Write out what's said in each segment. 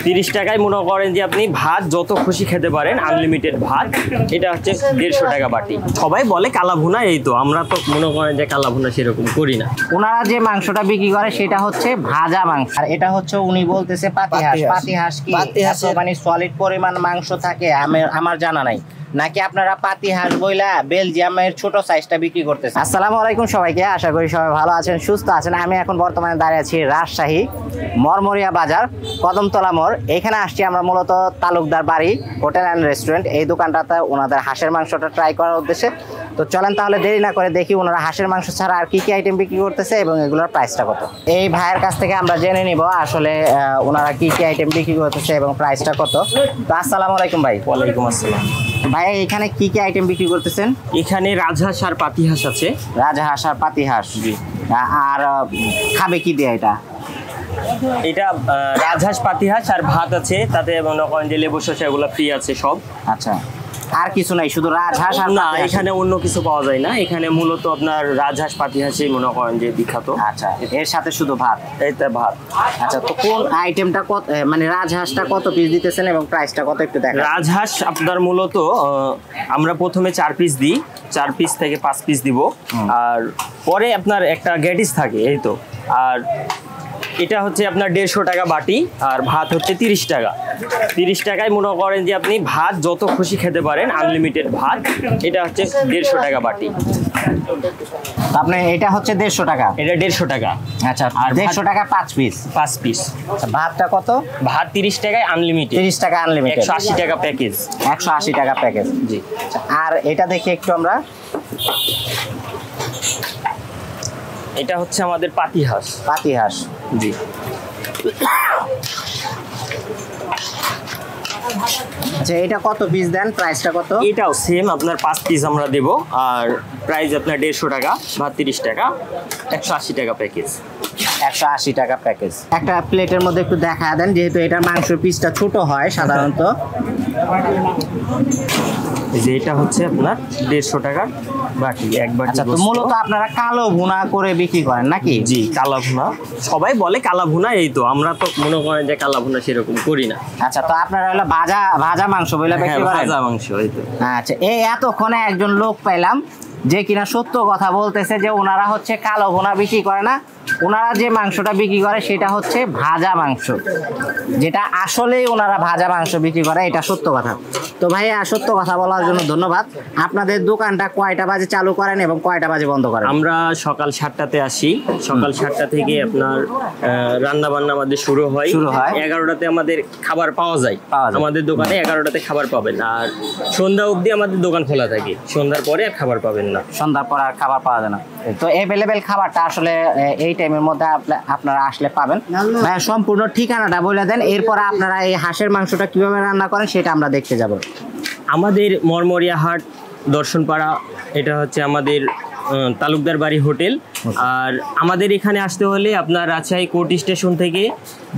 30 টাকায় মনে করেন যে আপনি ভাত যত খুশি খেতে পারেন, আনলিমিটেড ভাত। এটা হচ্ছে 150 টাকা বাটি। সবাই বলে কালা ভুনা, এই তো আমরা তো মনে করেন যে কালা ভুনা সেরকম করি না। ওনারা যে মাংসটা বিক্রি করে সেটা হচ্ছে ভাজা মাংস, আর এটা হচ্ছে উনি বলতেছে পাতিহাঁস। পাতিহাঁস কি মানে সলিড পরিমাণ মাংস থাকে আমার জানা নাই, নাকি আপনারা পাতিহাঁস বইলা বেলজিয়ামের ছোট সাইজটা বিক্রি করতেছেন? আসসালামু আলাইকুম সবাইকে, আশা করি সবাই ভালো আছেন, সুস্থ আছেন। আমি এখন বর্তমানে দাঁড়িয়ে আছি রাজশাহী মরমরিয়া বাজার, কদমতলা মোড়। এখানে আসছি আমরা মূলত তালুকদার বাড়ি হোটেল অ্যান্ড রেস্টুরেন্ট। এই দোকানটাতে ওনাদের হাঁসের মাংসটা ট্রাই করার উদ্দেশ্যে। তো চলেন তাহলে দেরি না করে দেখি ওনারা হাঁসের মাংস ছাড়া আর কি কি আইটেম বিক্রি করতেছে এবং এগুলোর প্রাইসটা কত। এই ভাইয়ের কাছ থেকে আমরা জেনে নিব আসলে ওনারা কি কি আইটেম বিক্রি করতেছে এবং প্রাইসটা কত। তো আসসালামু আলাইকুম ভাই। ওয়ালাইকুম আসসালাম। ভাই এখানে কি কি আইটেম বিক্রি করতেছেন? এখানে রাজহাঁস আর পাতিহাঁস আছে। রাজহাঁস আর পাতিহাঁস, জি। আর খাবে কি দিয়ে এটা? এটা রাজহাঁস পাতিহাঁস আর ভাত আছে, তাতে মনে করেন যে লেবু শসা এগুলো ফ্রি আছে সব। আচ্ছা, আর কিছু নাই, শুধু রাজহাঁস আর না, এখানে অন্য কিছু পাওয়া যায় না। এখানে মূলত আপনার রাজহাঁস পাতিহাঁসই মনে করেন যে বিখ্যাত। আচ্ছা, এর সাথে শুধু ভাত? এইটা ভাত। আচ্ছা, তো কোন আইটেমটা কত, মানে রাজহাঁসটা কত পিস দিতেছেন এবং প্রাইসটা কত একটু দেখেন। রাজহাঁস আপনার মূলত আমরা প্রথমে 4 পিস দিই, 4 পিস থেকে 5 পিস দিব, আর পরে আপনার একটা গ্যাটিস থাকে, এই তো। আর এটা হচ্ছে আপনার 150 টাকা বাটি, আর ভাত হচ্ছে 30 টাকা। 30 টাকায় মনে করেন যে আপনি ভাত যত খুশি খেতে পারেন, আনলিমিটেড ভাত। এটা হচ্ছে 150 টাকা বাটি। আপনি এটা হচ্ছে 150 টাকা? এটা 150 টাকা। আচ্ছা, আর 150 টাকা 5 পিস? 5 পিস। ভাতটা কত? ভাত 30 টাকায় আনলিমিটেড। 30 টাকা আনলিমিটেড। 180 টাকা প্যাকেজ। 180 টাকা প্যাকেজ, জি। আর এটা দেখি একটু আমরা। এটা হচ্ছে আমাদের পাতিহাঁস। পাতিহাঁস, জি। আচ্ছা, এটা কত পিস দেন, প্রাইসটা কত? এটাও সেম আপনার 5 পিস আমরা দেব, আর প্রাইস আপনার 150 টাকা, ভাত 30 টাকা, 180 টাকা প্যাকেজ। 180 টাকা প্যাকেজ। একটা প্লেটের মধ্যে একটু দেখা দেন, যেহেতু এটা মাংসের পিসটা ছোট হয় সাধারণত। এই যে এটা হচ্ছে আপনার 150 টাকার বাটি, এক বাটি। আচ্ছা, তো মূলত আপনারা কালো ভুনা করে বিক্রি করেন নাকি? জি, কালা ভুনা। সবাই বলে কালা ভুনা, এই তো আমরা তো মনে করেন যে কালা ভুনা সেরকম করি না। আচ্ছা, তো আপনারা হলো ভাজা মাংস বলে বিক্রি করেন? ভাজা মাংস, এই তো। আচ্ছা, এই এতক্ষণে একজন লোক পাইলাম যে কিনা সত্য কথা বলতেছে যে ওনারা হচ্ছে কালো ভুনা বিক্রি করে না, ওনারা যে মাংসটা বিক্রি করে সেটা হচ্ছে ভাজা মাংস, যেটা আসলেই ওনারা ভাজা মাংস বিক্রি করে, এটা সত্য কথা। তো ভাইয়া, সত্য কথা বলার জন্য ধন্যবাদ। আপনাদের দোকানটা কয়টা বাজে চালু করেন এবং কয়টা বাজে বন্ধ করেন? আমরা সকাল 7টাতে আসি, সকাল 7টা থেকে আপনার রান্না বান্না আমাদের শুরু হয়। 11টাতে আমাদের খাবার পাওয়া যায়। আমাদের দোকানে 11টাতে খাবার পাবেন, আর সন্ধ্যা অবধি আমাদের দোকান খোলা থাকে। সন্ধ্যার পরে আর খাবার পাবেন না। সন্ধ্যার পর আর খাবার পাওয়া যায় না। তো অ্যাভেলেবেল খাবারটা আসলে এই টাইমের মধ্যে আপনারা আসলে পাবেন। সম্পূর্ণ ঠিকানাটা বলে দেন, এরপর আপনারা এই হাঁসের মাংসটা কিভাবে রান্না করেন সেটা আমরা দেখতে যাব। আমাদের মরমরিয়া হাট, দর্শনপাড়া, এটা হচ্ছে আমাদের তালুকদার বাড়ি হোটেল। আর আমাদের এখানে আসতে হলে আপনার রাজশাহী কোর্ট স্টেশন থেকে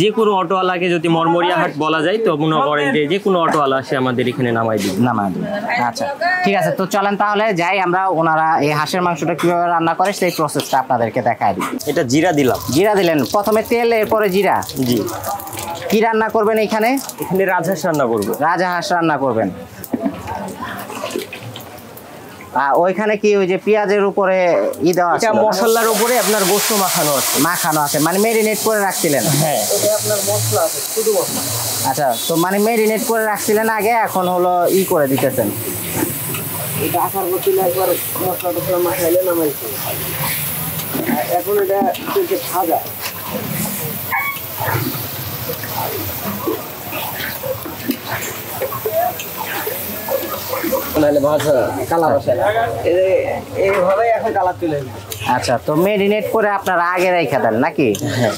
যে কোনো অটোওয়ালাকে যদি মরমরিয়া হাট বলা যায়, তো মনে করেন যে কোনো অটোওয়ালা আসে আমাদের এখানে নামাই দিবে। আচ্ছা, ঠিক আছে। তো চলেন তাহলে যাই আমরা, ওনারা এই হাঁসের মাংসটা কিভাবে রান্না করে সেই প্রসেসটা আপনাদেরকে দেখাই দিই। এটা জিরা দিলাম। জিরা দিলেন, প্রথমে তেল, এরপরে জিরা? জি। কি রান্না করবেন এখানে? এখানে রাজহাঁস রান্না করবো। রাজহাঁস রান্না করবেন। ওইখানে কি ওই যে পেঁয়াজের উপরে দেওয়া আছে? মশলার উপরে আপনার গোশত মাখানো আছে। মাখানো আছে, মানে মেরিনেট করে রাখছিলেন? হ্যাঁ, আপনার মশলা আছে, শুধু মশলা। আচ্ছা, তো মানে মেরিনেট করে রাখছিলেন আগে, এখন হলো করে দিতেছেন। এটা আসার পর একবার মশলা মাখাইলে নামাইছে, এখন এটা ভাজা। এইভাবে এখন কালার চলে আসবে। আচ্ছা, তো মেরিনেট করে আপনারা আগে রেখে দেন নাকি? হ্যাঁ।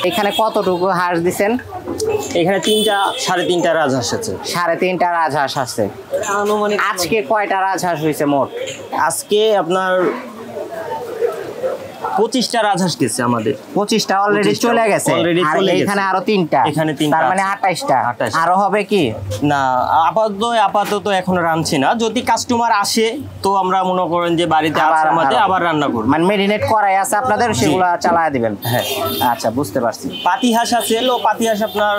এখানে কতটুকু হাঁস দিচ্ছেন? এখানে 3.5টা রাজহাঁস আছে। 3.5টা রাজহাঁস আছে। আজকে কয়টা রাজহাঁস হয়েছে মোট? আজকে আপনার 25টা রাজহাঁস গেছে আমাদের। 25টা অলরেডি চলে গেছে, আর এখানে আরো 3টা, এখানে 3টা, তার মানে 28টা। আরো হবে কি না? আপাতত এখন রাঁধছি না, যদি কাস্টমার আসে তো আমরা মনে করেন যে বাড়িতে আমাদের আবার রান্না করব, মানে মেরিনেট করাই আছে আপনাদের, সেগুলো চালায় দিবেন। হ্যাঁ আচ্ছা, বুঝতে পারছি। পাতিহাঁস আছে, পাতিহাঁস আপনার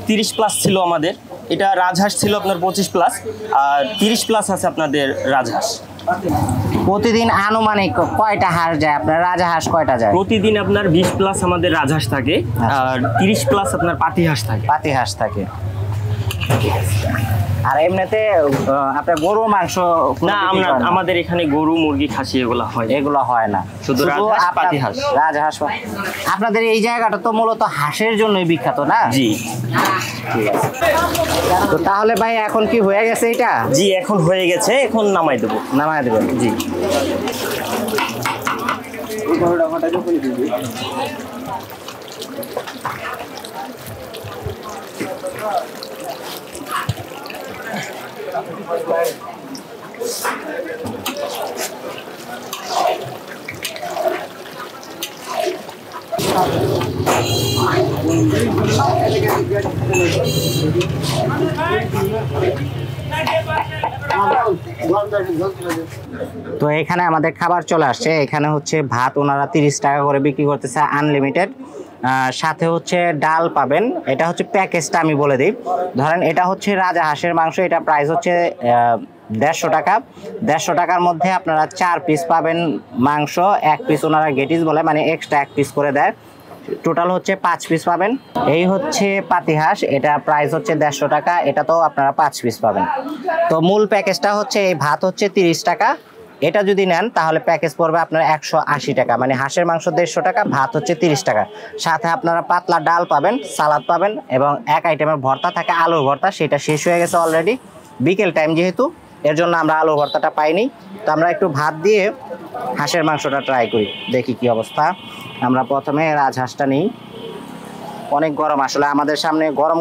30 প্লাস ছিল আমাদের, এটা রাজহাঁস ছিল আপনার 25 প্লাস, আর 30 প্লাস আছে আপনাদের রাজহাঁস। প্রতিদিন আনুমানিক কয়টা হাঁস যায় আপনার? রাজহাঁস কয়টা যায়? প্রতিদিন আপনার 20 প্লাস আমাদের রাজহাঁস থাকে, আর 30 প্লাস আপনার পাতিহাঁস থাকে। পাতিহাঁস থাকে। আর এমনিতে আপনার গরু মাংস না, আমাদের এখানে গরু, মুরগি, খাসি এগুলো হয়, এগুলো হয় না, শুধু রাজহাঁস, পাতিহাঁস। রাজহাঁস। আপনাদের এই জায়গাটা তো মূলত হাঁসের জন্যই বিখ্যাত না? জি। ঠিক আছে, তো তাহলে ভাই এখন কি হয়ে গেছে এটা? জি, এখন হয়ে গেছে, এখন নামাই দেবো। নামাই দেবেন? জি। তো এখানে আমাদের খাবার চলে আসছে। এখানে হচ্ছে ভাত ওনারা 30 টাকা করে বিক্রি করতেছে আনলিমিটেড, সাথে হচ্ছে ডাল পাবেন। এটা হচ্ছে প্যাকেজটা আমি বলে দিই। ধরেন এটা হচ্ছে রাজহাঁসের মাংস, এটা প্রাইস হচ্ছে 150 টাকা। 150 টাকার মধ্যে আপনারা 4 পিস পাবেন মাংস, 1 পিস ওনারা গেটিস বলে, মানে এক্সট্রা 1 পিস করে দেয়। টোটাল হচ্ছে 5 পিস পাবেন। এই হচ্ছে পাতিহাঁস, এটা প্রাইস হচ্ছে 150 টাকা, এটা তো আপনারা 5 পিস পাবেন। তো মূল প্যাকেজটা হচ্ছে এই ভাত হচ্ছে 30 টাকা, এটা যদি নেন তাহলে প্যাকেজ পড়বে আপনার 180 টাকা, মানে হাঁসের মাংস 150 টাকা, ভাত হচ্ছে 30 টাকা, সাথে আপনারা পাতলা ডাল পাবেন, সালাদ পাবেন, এবং এক আইটেমের ভর্তা থাকে, আলুর ভর্তা, সেটা শেষ হয়ে গেছে অলরেডি, বিকেল টাইম যেহেতু, এর জন্য আমরা আলুর ভর্তাটা পাইনি। তো আমরা একটু ভাত দিয়ে হাঁসের মাংসটা ট্রাই করি, দেখি কি অবস্থা। আমরা প্রথমে রাজহাঁসটা নিই। অনেক গরম আসলে, আমাদের সামনে গরম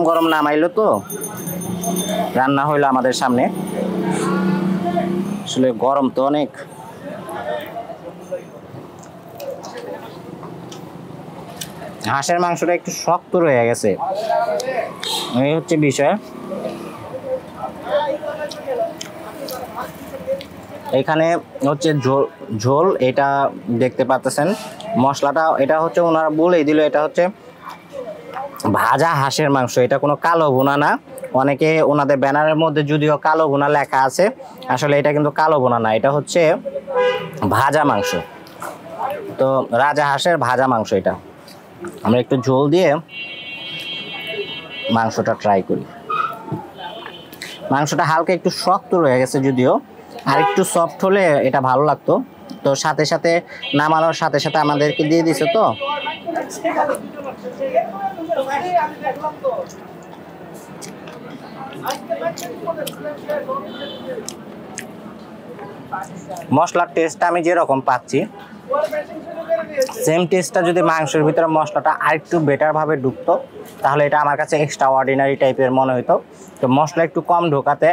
গরম নামাইলো, তো রান্না হইলো আমাদের সামনে, আসলে গরম তো অনেক। হাঁসের মাংসটা একটু শক্ত রয়ে গেছে, এই হচ্ছে বিষয়। এখানে হচ্ছে ঝোল, এটা দেখতে পাচ্ছেন মশলাটা, এটা হচ্ছে ওনারা বলেই দিল, এটা হচ্ছে ভাজা হাঁসের মাংস, এটা কোনো কালো ভুনা না। অনেকে ওনাদের ব্যানারের মধ্যে যদিও কালো ভুনা লেখা আছে, আসলে এটা কিন্তু কালো ভুনা না, এটা হচ্ছে ভাজা মাংস। তো রাজা হাঁসের ভাজা মাংস, এটা আমরা একটু ঝোল দিয়ে মাংসটা ট্রাই করি। মাংসটা হালকা একটু শক্ত রয়ে গেছে যদিও, আর একটু সফট হলে এটা ভালো লাগতো। তো সাথে সাথে নামানোর সাথে সাথে আমাদেরকে দিয়ে দিছে, তো মশলার টেস্টটা আমি যেরকম পাচ্ছি, সেম টেস্টটা যদি মাংসের ভিতরে মশলাটা আরেকটু বেটারভাবে ঢুকতো তাহলে এটা আমার কাছে এক্সট্রা অর্ডিনারি টাইপের মনে হতো। তো মশলা একটু কম ঢোকাতে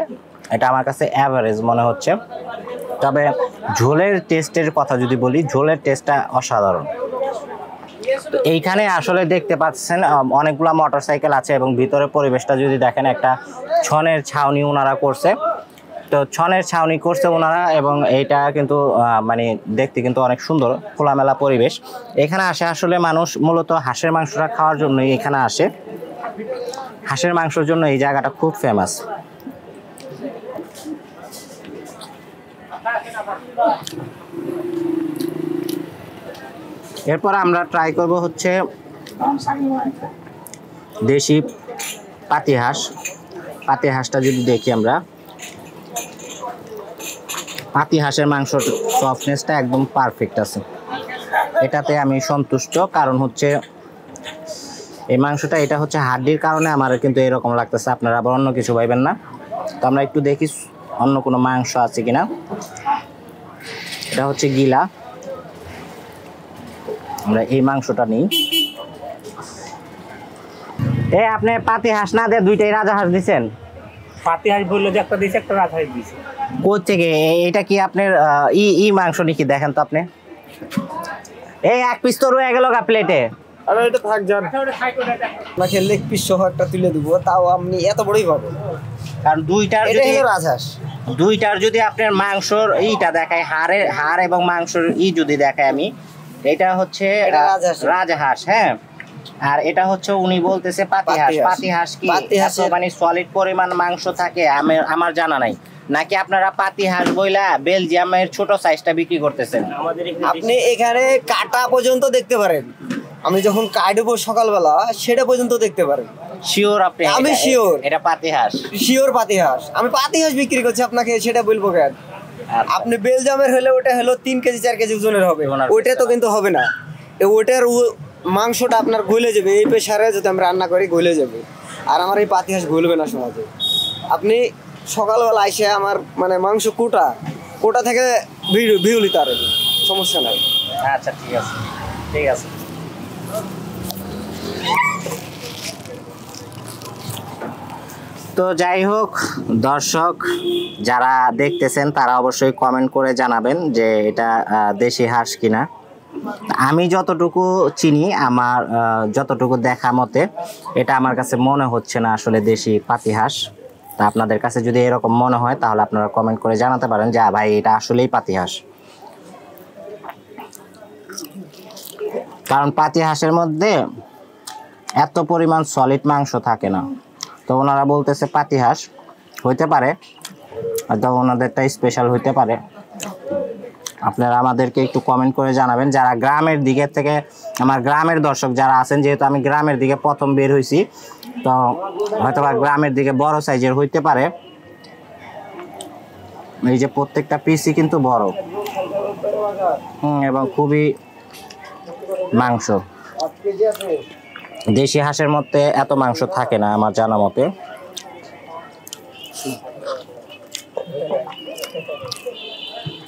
এটা আমার কাছে অ্যাভারেজ মনে হচ্ছে। তবে ঝোলের টেস্টের কথা যদি বলি, ঝোলের টেস্টটা অসাধারণ। তো এইখানে আসলে দেখতে পাচ্ছেন অনেকগুলা মোটরসাইকেল আছে, এবং ভিতরে পরিবেশটা যদি দেখেন, একটা ছনের ছাউনি ওনারা করছে। তো ছনের ছাউনি করছে ওনারা, এবং এইটা কিন্তু মানে দেখতে কিন্তু অনেক সুন্দর, খোলামেলা পরিবেশ। এখানে আসে আসলে মানুষ মূলত হাঁসের মাংসটা খাওয়ার জন্যই এখানে আসে। হাঁসের মাংসের জন্য এই জায়গাটা খুব ফেমাস। এরপর আমরা ট্রাই করব হচ্ছে দেশি পাতিহাঁস। পাতিহাঁসটা যদি দেখি আমরা, পাতিহাঁসের মাংসর সফটনেসটা একদম পারফেক্ট আছে, এটাতে আমি সন্তুষ্ট। কারণ হচ্ছে এই মাংসটা, এটা হচ্ছে হাড্ডির কারণে আমার কিন্তু এরকম লাগতেছে, আপনারা আবার অন্য কিছু ভাইবেন না। তো আমরা একটু দেখি অন্য কোনো মাংস আছে কিনা। এটা হচ্ছে গিলা, আমরা এই মাংসটা নিই। আপনি পাতিহাঁস না দিয়ে দুইটাই রাজহাঁস দিচ্ছেন? পাতিহাঁস বললো যে একটা দিয়েছে, একটা রাজহাঁস দিয়েছে। কোথা থেকে? এটা কি আপনার ই মাংস নাকি? দেখেন তো আপনি। এই এক পিস তো রয়ে গেল গা প্লেটে। আরে এটা থাক যান, আপনাকে লেগ পিস সহ একটা তুলে দিব, তাও আপনি এত বড়ই পাবেন। কারণ দুইটার এটা যদি হলো রাজহাঁস। দুইটার যদি আপনার মাংসর ইটা দেখায়, হাড় এবং মাংসর যদি দেখায় আমি, এটা হচ্ছে এটা রাজহাঁস। রাজহাঁস, হ্যাঁ। আর এটা হচ্ছে উনি বলতেছে পাতিহাঁস। পাতিহাঁস কি এত মানে সলিড পরিমাণ মাংস থাকে আমার জানা নাই, নাকি আপনারা পাতিহাঁস বইলা বেলজিয়ামের ছোট সাইজটা বিক্রি করতেছেন? আপনি এখানে কাটা পর্যন্ত দেখতে পারেন, আমি যখন কাটবো সকালবেলা সেটা পর্যন্ত দেখতে পারেন। শিওর আপনি? আমি শিওর এটা পাতিহাঁস। শিওর পাতিহাঁস। আমি পাতিহাঁস বিক্রি করছি, আপনাকে সেটা বলবো কেন? আপনি বেলজামের হলে ওটা হলো 3 কেজি 4 কেজি ওজনের হবে, ওইটা তো কিন্তু হবে না। ওটার মাংসটা আপনার গলে যাবে, এই প্রেসারে যদি আমি রান্না করি গলে যাবে, আর আমার এই পাতিহাঁস গলবে না সমাজে। আপনি সকালবেলা এসে আমার মানে মাংস কোটা থেকে ভিউ নিতে পারেন, সমস্যা নাই। আচ্ছা ঠিক আছে, ঠিক আছে। তো যাই হোক দর্শক যারা দেখতেছেন তারা অবশ্যই কমেন্ট করে জানাবেন যে এটা দেশি হাঁস কিনা। আমি যতটুকু চিনি, আমার যতটুকু দেখা মতে এটা আমার কাছে মনে হচ্ছে না আসলে দেশি পাতিহাঁস। তা আপনাদের কাছে যদি এরকম মনে হয় তাহলে আপনারা কমেন্ট করে জানাতে পারেন যে ভাই এটা আসলেই পাতিহাঁস। কারণ পাতিহাঁসের মধ্যে এত পরিমাণ সলিড মাংস থাকে না, তো ওনারা বলতেছে পাতিহাঁস হইতে পারে, হয়তো ওনাদেরটা স্পেশাল হইতে পারে। আপনারা আমাদেরকে একটু কমেন্ট করে জানাবেন, যারা গ্রামের দিকে থেকে, আমার গ্রামের দর্শক যারা আছেন, যেহেতু আমি গ্রামের দিকে প্রথম বের হয়েছি, তো হয়তো বা গ্রামের দিকে বড় সাইজের হইতে পারে। এই যে প্রত্যেকটা পিসই কিন্তু বড়, এবং খুবই মাংস। দেশি হাঁসের মধ্যে এত মাংস থাকে না আমার জানা মতে।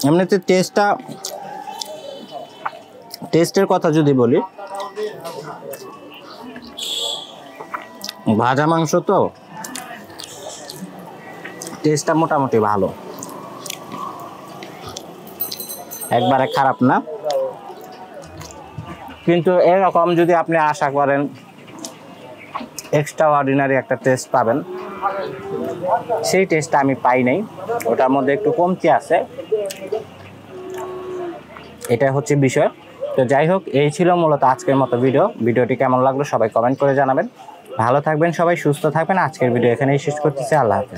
এমনিতে টেস্টের কথা যদি বলি, ভাজা মাংস তো টেস্টটা মোটামুটি ভালো, একবারে খারাপ না। কিন্তু এরকম যদি আপনি আশা করেন এক্সট্রা অর্ডিনারি একটা টেস্ট পাবেন, সেই টেস্টটা আমি পাই নাই, ওটার মধ্যে একটু কমতি আছে, এটা হচ্ছে বিষয়। তো যাই হোক, এই ছিল মূলত আজকের মতো ভিডিওটি কেমন লাগলো সবাই কমেন্ট করে জানাবেন। ভালো থাকবেন সবাই, সুস্থ থাকবেন। আজকের ভিডিও এখানেই শেষ করতেছি। আল্লাহ হাফেজ।